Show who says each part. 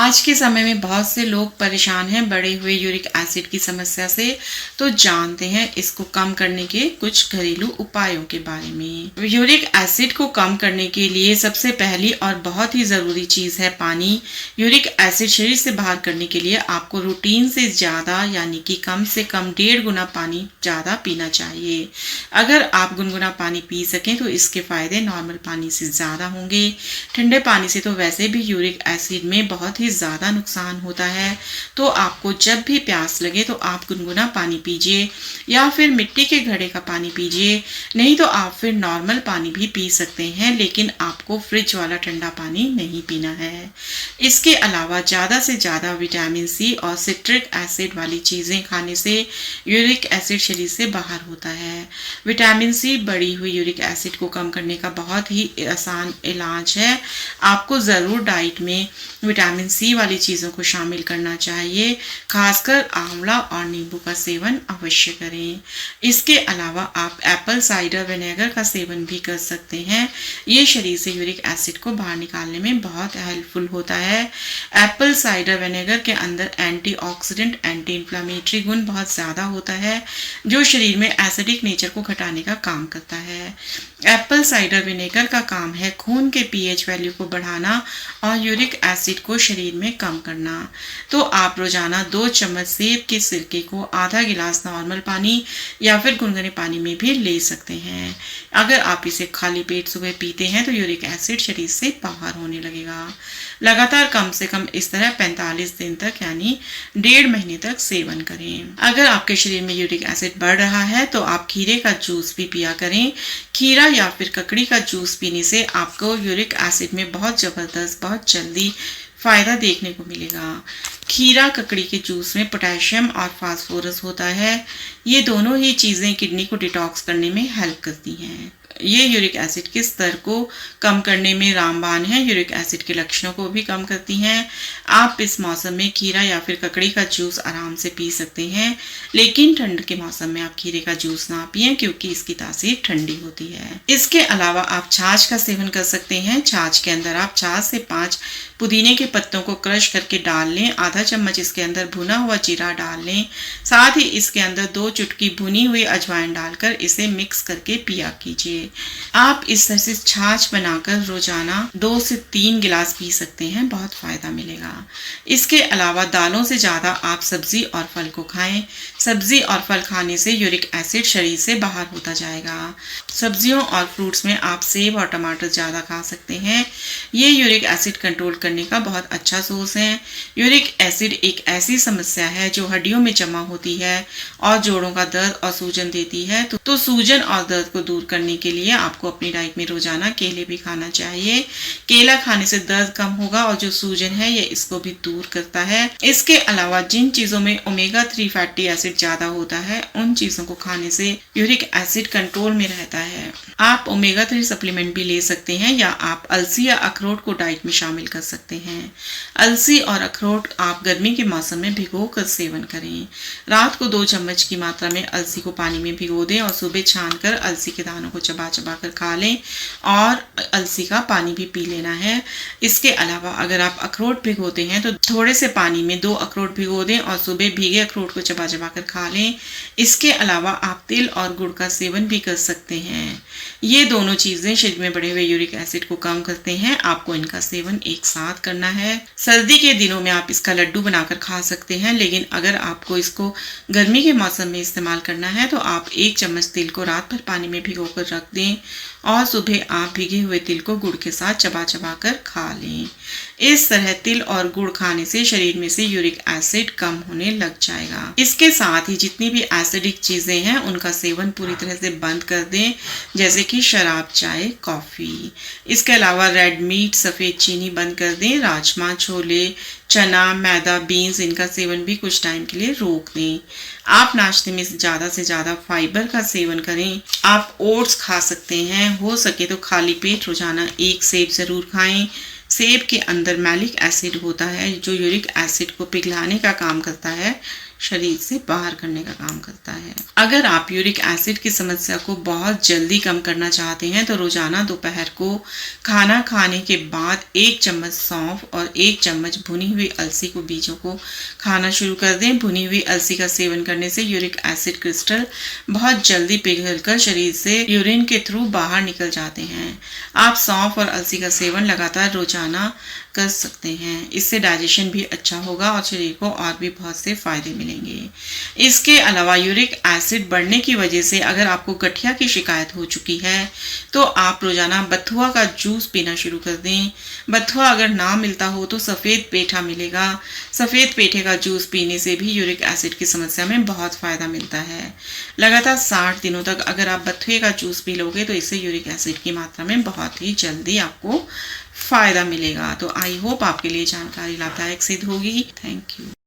Speaker 1: आज के समय में बहुत से लोग परेशान हैं बढ़े हुए यूरिक एसिड की समस्या से। तो जानते हैं इसको कम करने के कुछ घरेलू उपायों के बारे में। यूरिक एसिड को कम करने के लिए सबसे पहली और बहुत ही ज़रूरी चीज़ है पानी। यूरिक एसिड शरीर से बाहर करने के लिए आपको रूटीन से ज़्यादा यानी कि कम से कम 1.5 गुना पानी ज़्यादा पीना चाहिए। अगर आप गुनगुना पानी पी सकें तो इसके फ़ायदे नॉर्मल पानी से ज़्यादा होंगे। ठंडे पानी से तो वैसे भी यूरिक एसिड में बहुत ही ज़्यादा नुकसान होता है। तो आपको जब भी प्यास लगे तो आप गुनगुना पानी पीजिए या फिर मिट्टी के घड़े का पानी पीजिए। नहीं तो आप फिर नॉर्मल पानी भी पी सकते हैं, लेकिन आपको फ्रिज वाला ठंडा पानी नहीं पीना है। इसके अलावा ज़्यादा से ज़्यादा विटामिन सी और सिट्रिक एसिड वाली चीज़ें खाने से यूरिक एसिड शरीर से बाहर होता है। विटामिन सी बढ़ी हुई यूरिक एसिड को कम करने का बहुत ही आसान इलाज है। आपको ज़रूर डाइट में विटामिन सी वाली चीज़ों को शामिल करना चाहिए। खासकर आंवला और नींबू का सेवन अवश्य करें। इसके अलावा आप एप्पल साइडर विनेगर का सेवन भी कर सकते हैं। ये शरीर से यूरिक एसिड को बाहर निकालने में बहुत हेल्पफुल होता है। एप्पल साइडर विनेगर के अंदर एंटीऑक्सीडेंट एंटी इन्फ्लेमेटरी गुण बहुत ज़्यादा होता है, जो शरीर में एसिडिक नेचर को घटाने का काम करता है। एप्पल साइडर विनेगर का काम है खून के पीएच वैल्यू को बढ़ाना और यूरिक एसिड को शरीर में कम करना। तो आप रोजाना 2 चम्मच सेब के सिरके को आधा गिलास नॉर्मल पानी या फिर गुनगुने पानी में भी ले सकते हैं। अगर आप इसे खाली पेट सुबह पीते हैं तो यूरिक एसिड शरीर से बाहर होने लगेगा। लगातार कम से कम इस तरह 45 दिन तक यानी 1.5 महीने तक सेवन करें। अगर आपके शरीर में यूरिक एसिड बढ़ रहा है तो आप खीरे का जूस भी पिया करें। खीरा या फिर ककड़ी का जूस पीने से आपको यूरिक एसिड में बहुत ज़बरदस्त बहुत जल्दी फ़ायदा देखने को मिलेगा। खीरा ककड़ी के जूस में पोटेशियम और फास्फोरस होता है। ये दोनों ही चीज़ें किडनी को डिटॉक्स करने में हेल्प करती हैं। ये यूरिक एसिड के स्तर को कम करने में रामबाण है। यूरिक एसिड के लक्षणों को भी कम करती हैं। आप इस मौसम में खीरा या फिर ककड़ी का जूस आराम से पी सकते हैं, लेकिन ठंड के मौसम में आप खीरे का जूस ना पिएं क्योंकि इसकी तासीर ठंडी होती है। इसके अलावा आप छाछ का सेवन कर सकते हैं। छाछ के अंदर आप 4 से 5 पुदीने के पत्तों को क्रश करके डाल लें। आधा चम्मच इसके अंदर भुना हुआ जीरा डाल लें। साथ ही इसके अंदर 2 चुटकी भुनी हुई अजवाइन डालकर इसे मिक्स करके पिया कीजिए। आप इस तरह से छाछ बनाकर रोजाना 2 से 3 गिलास पी सकते हैं, बहुत फायदा मिलेगा। इसके अलावा दालों से ज्यादा आप सब्जी और फल को खाएं। सब्जी और फल खाने से यूरिक एसिड शरीर से बाहर होता जाएगा। सब्जियों और फ्रूट्स में आप सेब और टमाटर ज्यादा खा सकते हैं। ये यूरिक एसिड कंट्रोल करने का बहुत अच्छा सोर्स है। यूरिक एसिड एक ऐसी समस्या है जो हड्डियों में जमा होती है और जोड़ों का दर्द और सूजन देती है। तो सूजन और दर्द को दूर करने के लिए आपको अपनी डाइट में रोजाना केले भी खाना चाहिए। केला खाने से दर्द कम होगा और जो सूजन है ये इसको भी दूर करता है। इसके अलावा जिन चीजों में ओमेगा 3 फैटी एसिड ज्यादा होता है उन चीजों को खाने से यूरिक एसिड कंट्रोल में रहता है। आप ओमेगा 3 सप्लीमेंट भी ले सकते हैं या आप अलसी या अखरोट को डाइट में शामिल कर सकते हैं। अलसी और अखरोट आप गर्मी के मौसम में भिगो कर सेवन करें। रात को 2 चम्मच की मात्रा में अलसी को पानी में भिगो दें और सुबह छानकर अलसी के दानों को चबा चबा कर खा लें और अलसी का पानी भी पी लेना है। इसके अलावा अगर आप अखरोट भिगोते हैं तो थोड़े से पानी में 2 अखरोट भिगो दें और सुबह भीगे अखरोट को चबा चबा कर खा लें। इसके अलावा आप तिल और गुड़ का सेवन भी कर सकते हैं। ये दोनों चीजें शरीर में बढ़े हुए यूरिक एसिड को कम करते हैं। आपको इनका सेवन एक साथ करना है। सर्दी के दिनों में आप इसका लड्डू बनाकर खा सकते हैं, लेकिन अगर आपको इसको गर्मी के मौसम में इस्तेमाल करना है तो आप 1 चम्मच तिल को रात भर पानी में भिगोकर रख दें और सुबह आप भीगे हुए तिल को गुड़ के साथ चबा चबा कर खा लें। इस तरह तिल और गुड़ खाने से शरीर में से यूरिक एसिड कम होने लग जाएगा। इसके साथ ही जितनी भी एसिडिक चीजें हैं उनका सेवन पूरी तरह से बंद कर दें, जैसे कि शराब, चाय, कॉफी। इसके अलावा रेड मीट, सफेद चीनी बंद कर दें। राजमा, छोले, चना, मैदा, बीन्स इनका सेवन भी कुछ टाइम के लिए रोक दें। आप नाश्ते में से ज़्यादा फाइबर का सेवन करें। आप ओट्स खा सकते हैं। हो सके तो खाली पेट रोजाना 1 सेब जरूर खाएं। सेब के अंदर मैलिक एसिड होता है जो यूरिक एसिड को पिघलाने का काम करता है। शरीर से बाहर करने का काम करता है। अगर आप यूरिक एसिड की समस्या को बहुत जल्दी कम करना चाहते हैं तो रोजाना दोपहर को खाना खाने के बाद 1 चम्मच सौंफ और 1 चम्मच भुनी हुई अलसी को बीजों को खाना शुरू कर दें। भुनी हुई अलसी का सेवन करने से यूरिक एसिड क्रिस्टल बहुत जल्दी पिघलकर शरीर से यूरिन के थ्रू बाहर निकल जाते हैं। आप सौंफ और अलसी का सेवन लगातार रोजाना कर सकते हैं। इससे डाइजेशन भी अच्छा होगा और शरीर को और भी बहुत से फायदे मिलेंगे। इसके अलावा यूरिक एसिड बढ़ने की वजह से अगर आपको गठिया की शिकायत हो चुकी है तो आप रोजाना बथुआ का जूस पीना शुरू कर दें। बथुआ अगर ना मिलता हो तो सफ़ेद पेठा मिलेगा। सफ़ेद पेठे का जूस पीने से भी यूरिक एसिड की समस्या में बहुत फ़ायदा मिलता है। लगातार 60 दिनों तक अगर आप बथुए का जूस पी लोगे तो इससे यूरिक एसिड की मात्रा में बहुत ही जल्दी आपको फ़ायदा मिलेगा। तो आई होप आपके लिए जानकारी लाभदायक सिद्ध होगी। Thank you.